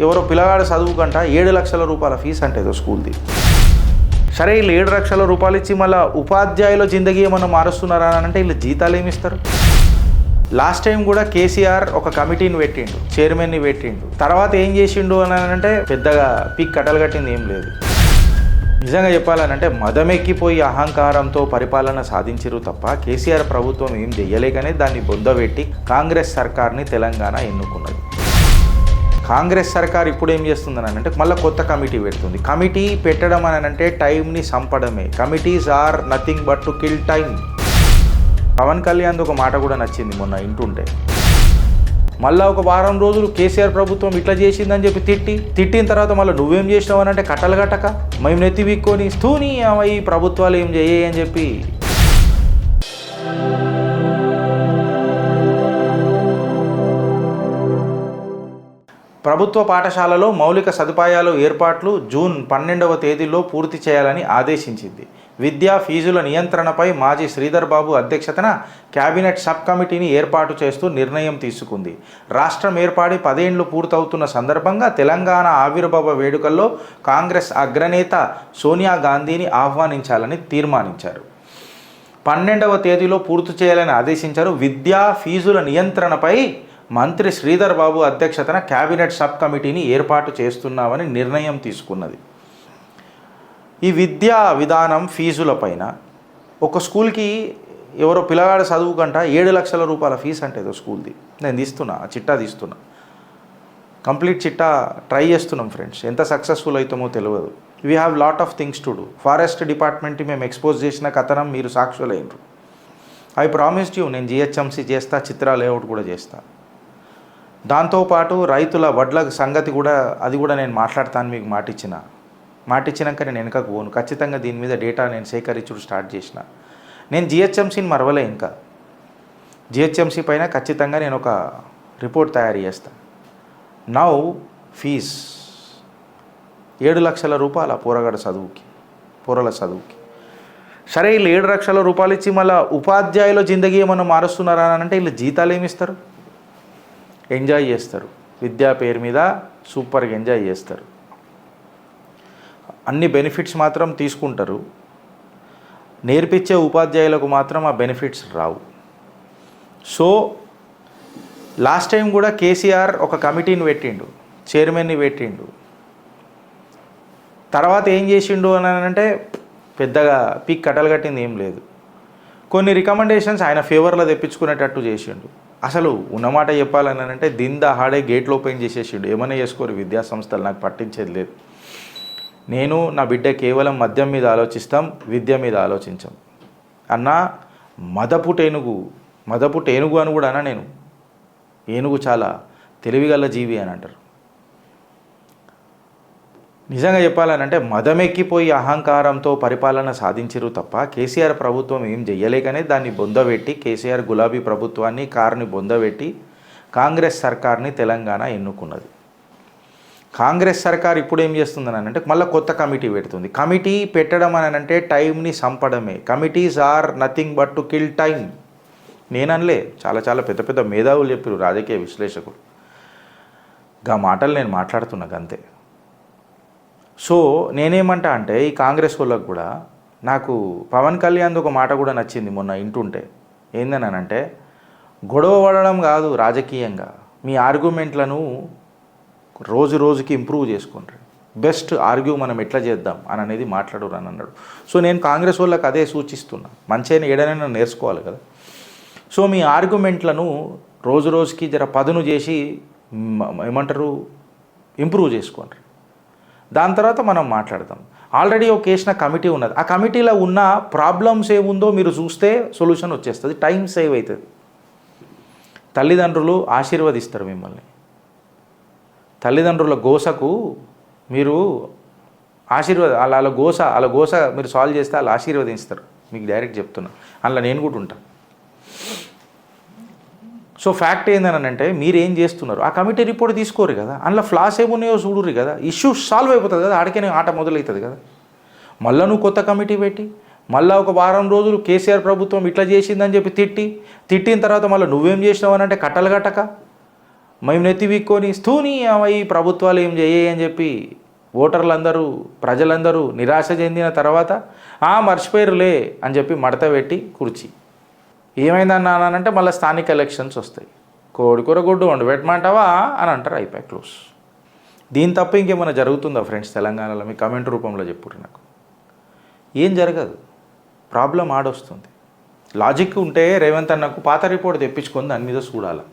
ఎవరో పిల్లగాడు చదువుకంట 7 లక్షల రూపాయల ఫీజు అంటే ఏదో స్కూల్ది. సరే వీళ్ళు 7 లక్షల రూపాయలు ఇచ్చి మళ్ళీ ఉపాధ్యాయుల జిందగీ ఏమన్నా మారుస్తున్నారా అని అంటే వీళ్ళు జీతాలు ఏమి ఇస్తారు? లాస్ట్ టైం కూడా కేసీఆర్ ఒక కమిటీని పెట్టిండు, చైర్మన్ని పెట్టిండు. తర్వాత ఏం చేసిండు అని అంటే పెద్దగా కట్టలు కట్టింది ఏం లేదు. నిజంగా చెప్పాలనంటే మదమెక్కిపోయి అహంకారంతో పరిపాలన సాధించరు తప్ప కేసీఆర్ ప్రభుత్వం ఏం చెయ్యలేకనే దాన్ని బొందబెట్టి కాంగ్రెస్ సర్కార్ని తెలంగాణ ఎన్నుకున్నది. కాంగ్రెస్ సర్కార్ ఇప్పుడు ఏం చేస్తుందని అంటే మళ్ళీ కొత్త కమిటీ పెడుతుంది. కమిటీ పెట్టడం అని అంటే టైంని చంపడమే. Committees are nothing but to kill time. Pawan Kalyan ఒక మాట కూడా నచ్చింది మొన్న ఇంటుంటే. మళ్ళీ ఒక వారం రోజులు కేసీఆర్ ప్రభుత్వం ఇట్లా చేసిందని చెప్పి తిట్టిన తర్వాత మళ్ళీ నువ్వేం చేసినావు అని అంటే కట్టలు కట్టక మేము నెత్తి విక్కొని స్థూని ఈ ప్రభుత్వాలు ఏం చేయని చెప్పి. ప్రభుత్వ పాఠశాలలో మౌలిక సదుపాయాలు ఏర్పాట్లు జూన్ 12వ తేదీలో పూర్తి చేయాలని ఆదేశించింది. విద్యా ఫీజుల నియంత్రణపై మాజీ శ్రీధర్ బాబు అధ్యక్షతన కేబినెట్ సబ్ కమిటీని ఏర్పాటు చేస్తూ నిర్ణయం తీసుకుంది. రాష్ట్రం ఏర్పడి 10 ఏళ్లు పూర్తవుతున్న సందర్భంగా తెలంగాణ ఆవిర్భావ వేడుకల్లో కాంగ్రెస్ అగ్రనేత సోనియా గాంధీని ఆహ్వానించాలని తీర్మానించారు. 12వ తేదీలో పూర్తి చేయాలని ఆదేశించారు. విద్యా ఫీజుల నియంత్రణపై మంత్రి శ్రీధర్ బాబు అధ్యక్షతన కేబినెట్ సబ్ కమిటీని ఏర్పాటు చేస్తున్నామని నిర్ణయం తీసుకున్నది. ఈ విద్యా విధానం ఫీజుల పైన ఒక స్కూల్కి ఎవరో పిల్లగాడు చదువుకంట 7 లక్షల రూపాయల ఫీజు అంటే ఏదో స్కూల్ది. నేను చిట్టా తీస్తున్నా, కంప్లీట్ చిట్టా ట్రై చేస్తున్నాం ఫ్రెండ్స్. ఎంత సక్సెస్ఫుల్ అవుతామో తెలియదు. We have lot of things to do. Forest డిపార్ట్మెంట్కి మేము ఎక్స్పోజ్ చేసిన కథనం మీరు సాక్షులైనరు. ఐ ప్రామిస్డ్ యూ, నేను జిహెచ్ఎంసీ చేస్తా, చిత్ర లేఅవుట్ కూడా చేస్తా. దాంతోపాటు రైతుల వడ్ల సంగతి కూడా అది కూడా నేను మాట్లాడతాను. మీకు మాటిచ్చినాక నేను వెనకకు పోను. ఖచ్చితంగా దీని మీద డేటా నేను సేకరించుడు స్టార్ట్ చేసిన. నేను జిహెచ్ఎంసీని మరవలే. ఇంకా జిహెచ్ఎంసీ పైన ఖచ్చితంగా నేను ఒక రిపోర్ట్ తయారు చేస్తాను. నౌ ఫీజ్ 7 లక్షల రూపాయల పోరల చదువుకి. సరే వీళ్ళు 7 లక్షల రూపాయలు ఇచ్చి మళ్ళీ ఉపాధ్యాయుల జిందగీ ఏమన్నా మారుస్తున్నారా అని అంటే వీళ్ళు జీతాలు ఏమి ఇస్తారు? ఎంజాయ్ చేస్తారు. విద్యా పేరు మీద సూపర్గా ఎంజాయ్ చేస్తారు. అన్ని బెనిఫిట్స్ మాత్రం తీసుకుంటారు. నేర్పించే ఉపాధ్యాయులకు మాత్రం ఆ బెనిఫిట్స్ రావు. సో లాస్ట్ టైం కూడా కేసీఆర్ ఒక కమిటీని పెట్టిండు, చైర్మన్ని పెట్టిండు. తర్వాత ఏం చేసిండు అని అంటే పెద్దగా కట్టలు కట్టింది ఏం లేదు. కొన్ని రికమెండేషన్స్ ఆయన ఫేవర్లో తెప్పించుకునేటట్టు చేసిండు. అసలు ఉన్నమాట చెప్పాలని అంటే హాడే గేట్లు ఓపెన్ చేసేసిండు. ఏమైనా చేసుకోరు విద్యా సంస్థలు, నాకు పట్టించేది లేదు. నేను నా బిడ్డ కేవలం మద్యం మీద ఆలోచిస్తాం, విద్య మీద ఆలోచించాం అన్న. మదపు ఏనుగు అని కూడా అన్న. నేను ఏనుగు చాలా తెలివిగల జీవి అని అంటారు. నిజంగా చెప్పాలనంటే మదమెక్కిపోయి అహంకారంతో పరిపాలన సాధించరు తప్ప కేసీఆర్ ప్రభుత్వం ఏం చెయ్యలేకనే దాన్ని బొందబెట్టి కేసీఆర్ గులాబీ ప్రభుత్వాన్ని కారుని బొందబెట్టి కాంగ్రెస్ సర్కార్ని తెలంగాణ ఎన్నుకున్నది. కాంగ్రెస్ సర్కార్ ఇప్పుడు ఏం చేస్తుందని అంటే మళ్ళీ కొత్త కమిటీ పెడుతుంది. కమిటీ పెట్టడం అని అంటే టైంని చంపడమే. Committees are nothing but to kill time. నేననలే, చాలా పెద్ద మేధావులు చెప్పారు, రాజకీయ విశ్లేషకులు. గా మాటలు నేను మాట్లాడుతున్నా అంతే. సో నేనేమంటా అంటే ఈ కాంగ్రెస్ వాళ్ళకు కూడా నాకు పవన్ కళ్యాణ్ ఒక మాట కూడా నచ్చింది మొన్న ఇంటుంటే. ఏందని అంటే గొడవ పడడం కాదు, రాజకీయంగా మీ ఆర్గ్యుమెంట్లను రోజుకి ఇంప్రూవ్ చేసుకుంటారు. బెస్ట్ ఆర్గ్యూ మనం ఎట్లా చేద్దాం అని అనేది మాట్లాడురు అని అన్నాడు. సో నేను కాంగ్రెస్ వాళ్ళకి అదే సూచిస్తున్నా. మంచిగా ఏడైనా నేర్చుకోవాలి కదా. సో మీ ఆర్గ్యుమెంట్లను రోజుకి జర పదును చేసి ఇంప్రూవ్ చేసుకోండి. దాని తర్వాత మనం మాట్లాడదాం. ఆల్రెడీ ఒక వేసిన కమిటీ ఉన్నది. ఆ కమిటీలో ఉన్న ప్రాబ్లమ్స్ ఏముందో మీరు చూస్తే సొల్యూషన్ వచ్చేస్తుంది, టైం సేవ్ అవుతుంది. తల్లిదండ్రులు ఆశీర్వదిస్తారు మిమ్మల్ని. తల్లిదండ్రుల గోసకు మీరు వాళ్ళ గోస మీరు సాల్వ్ చేస్తే వాళ్ళు ఆశీర్వదిస్తారు. మీకు డైరెక్ట్ చెప్తున్నా, అందులో నేను కూడా ఉంటాను. సో ఫ్యాక్ట్ ఏందని అంటే మీరు ఏం చేస్తున్నారు? ఆ కమిటీ రిపోర్ట్ తీసుకోరు కదా, అందులో ఫ్లాస్ ఏమున్నాయో చూడుర్రి కదా, ఇష్యూ సాల్వ్ అయిపోతుంది కదా, ఆడికే ఆట మొదలవుతుంది కదా. మళ్ళీ నువ్వు కొత్త కమిటీ పెట్టి మళ్ళీ ఒక వారం రోజులు కేసీఆర్ ప్రభుత్వం ఇట్లా చేసిందని చెప్పి తిట్టిన తర్వాత మళ్ళీ నువ్వేం చేసినావు అని అంటే కట్టలు కట్టక మేము నెత్తి వీక్కొని స్థూని ఈ ప్రభుత్వాలు ఏం చేయని అని చెప్పి ఓటర్లందరూ ప్రజలందరూ నిరాశ చెందిన తర్వాత మర్చిపోయారులే అని చెప్పి మడత పెట్టి కుర్చీ ఏమైందన్నానంటే మళ్ళీ స్థానిక ఎలక్షన్స్ వస్తాయి. కోడికూర గుడ్డు వండు పెట్టమంటావా అని అంటారు, అయిపోయి క్లోజ్. దీని తప్ప ఇంకేమైనా జరుగుతుందా ఫ్రెండ్స్ తెలంగాణలో? మీ కమెంట్ రూపంలో చెప్పుర్రు నాకు. ఏం జరగదు, ప్రాబ్లం ఆడొస్తుంది. లాజిక్ ఉంటే రేవంత్ అన్నకు పాత రిపోర్ట్ తెప్పించుకొని దాని మీద చూడాలి.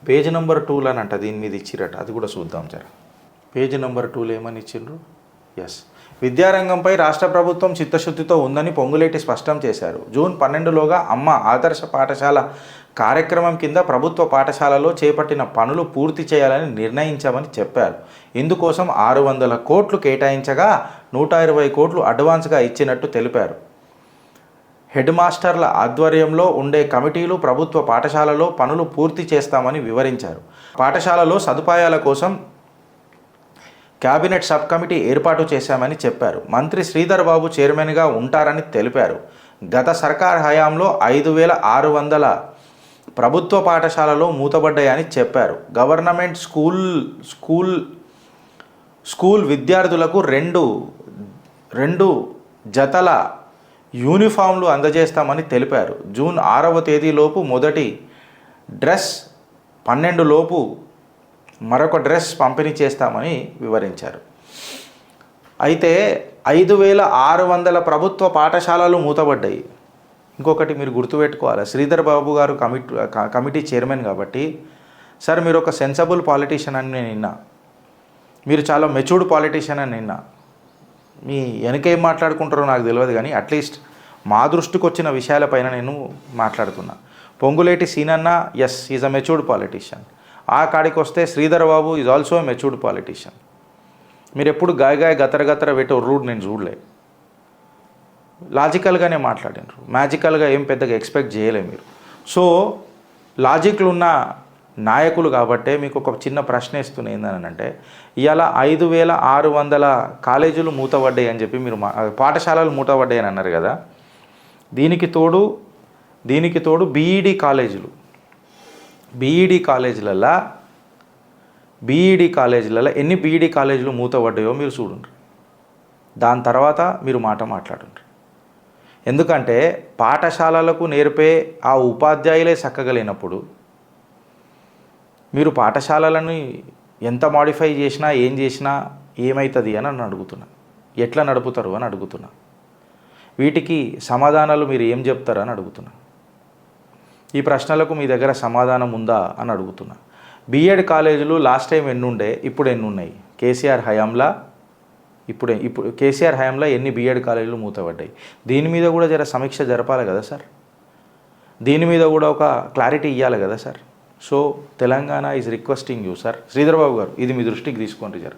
పేజ్ నెంబర్ 2 అని అంట దీని మీద ఇచ్చిరట, అది కూడా చూద్దాం జర. పేజ్ నెంబర్ 2లో ఏమని ఇచ్చిండ్రు? ఎస్, విద్యారంగంపై రాష్ట్ర ప్రభుత్వం చిత్తశుద్ధితో ఉందని పొంగులేటి స్పష్టం చేశారు. జూన్ 12లోగా అమ్మ ఆదర్శ పాఠశాల కార్యక్రమం కింద ప్రభుత్వ పాఠశాలలో చేపట్టిన పనులు పూర్తి చేయాలని నిర్ణయించామని చెప్పారు. ఇందుకోసం 600 కోట్లు కేటాయించగా 120 కోట్లు అడ్వాన్స్గా ఇచ్చినట్టు తెలిపారు. హెడ్ మాస్టర్ల ఆధ్వర్యంలో ఉండే కమిటీలు ప్రభుత్వ పాఠశాలలో పనులు పూర్తి చేస్తామని వివరించారు. పాఠశాలలో సదుపాయాల కోసం క్యాబినెట్ సబ్ కమిటీ ఏర్పాటు చేశామని చెప్పారు. మంత్రి శ్రీధర్ బాబు చైర్మన్గా ఉంటారని తెలిపారు. గత సర్కార్ హయాంలో 5600 ప్రభుత్వ పాఠశాలలో మూతబడ్డాయని చెప్పారు. గవర్నమెంట్ స్కూల్ విద్యార్థులకు రెండు జతల యూనిఫామ్లు అందజేస్తామని తెలిపారు. జూన్ 6వ తేదీలోపు మొదటి డ్రెస్, 12 లోపు మరొక డ్రెస్ పంపిణీ చేస్తామని వివరించారు. అయితే 5600 ప్రభుత్వ పాఠశాలలు మూతబడ్డాయి. ఇంకొకటి మీరు గుర్తుపెట్టుకోవాలి, శ్రీధర్ బాబు గారు కమిటీ చైర్మన్ కాబట్టి, సార్ మీరు ఒక సెన్సబుల్ పాలిటీషియన్ అని నేను విన్నా, మీరు చాలా మెచ్యూర్డ్ పాలిటీషియన్ అని విన్నా. మీ వెనకేం మాట్లాడుకుంటారో నాకు తెలియదు, కానీ అట్లీస్ట్ మా దృష్టికి వచ్చిన విషయాలపైన నేను మాట్లాడుతున్నా. పొంగులేటి సీనన్న, yes is a matured politician. ఆ కాడికి వస్తే Sridhar Babu is also a matured politician. మీరు ఎప్పుడు గాయ గతర పెట్టే రూడ్ నేను చూడలే. లాజికల్గానే మాట్లాడినారు, మ్యాజికల్గా ఏం పెద్దగా ఎక్స్పెక్ట్ చేయలే మీరు. సో లాజిక్లు ఉన్న నాయకులు కాబట్టే మీకు ఒక చిన్న ప్రశ్న ఇస్తున్నా, ఏంటంటే ఇవాళ 5600 కాలేజీలు మూతపడ్డాయి అని చెప్పి మీరు పాఠశాలలు మూతపడ్డాయి అని అన్నారు కదా. దీనికి తోడు బీఈడి కాలేజీలలో ఎన్ని బీఈడి కాలేజీలు మూతపడ్డాయో మీరు చూడండి. దాని తర్వాత మీరు మాట్లాడండి. ఎందుకంటే పాఠశాలలకు నేర్పే ఆ ఉపాధ్యాయులే చక్కగా లేనప్పుడు మీరు పాఠశాలలను ఎంత మాడిఫై చేసినా ఏం చేసినా ఏమవుతుంది అని అడుగుతున్నా. ఎట్లా నడుపుతారు అని అడుగుతున్నా. వీటికి సమాధానాలు మీరు ఏం చెప్తారు అని అడుగుతున్నా. ఈ ప్రశ్నలకు మీ దగ్గర సమాధానం ఉందా అని అడుగుతున్నా. బీఎడ్ కాలేజీలు లాస్ట్ టైం ఎన్ని ఉండే, ఇప్పుడు ఎన్ని ఉన్నాయి? కేసీఆర్ హయాంలో ఎన్ని బీఎడ్ కాలేజీలు మూతపడ్డాయి? దీని మీద కూడా సమీక్ష జరపాలి కదా సార్. దీని మీద కూడా ఒక క్లారిటీ ఇవ్వాలి కదా sir. So Telangana is requesting you sir, Sridhar Babu గారు, ఇది మీ దృష్టికి తీసుకోండి జర.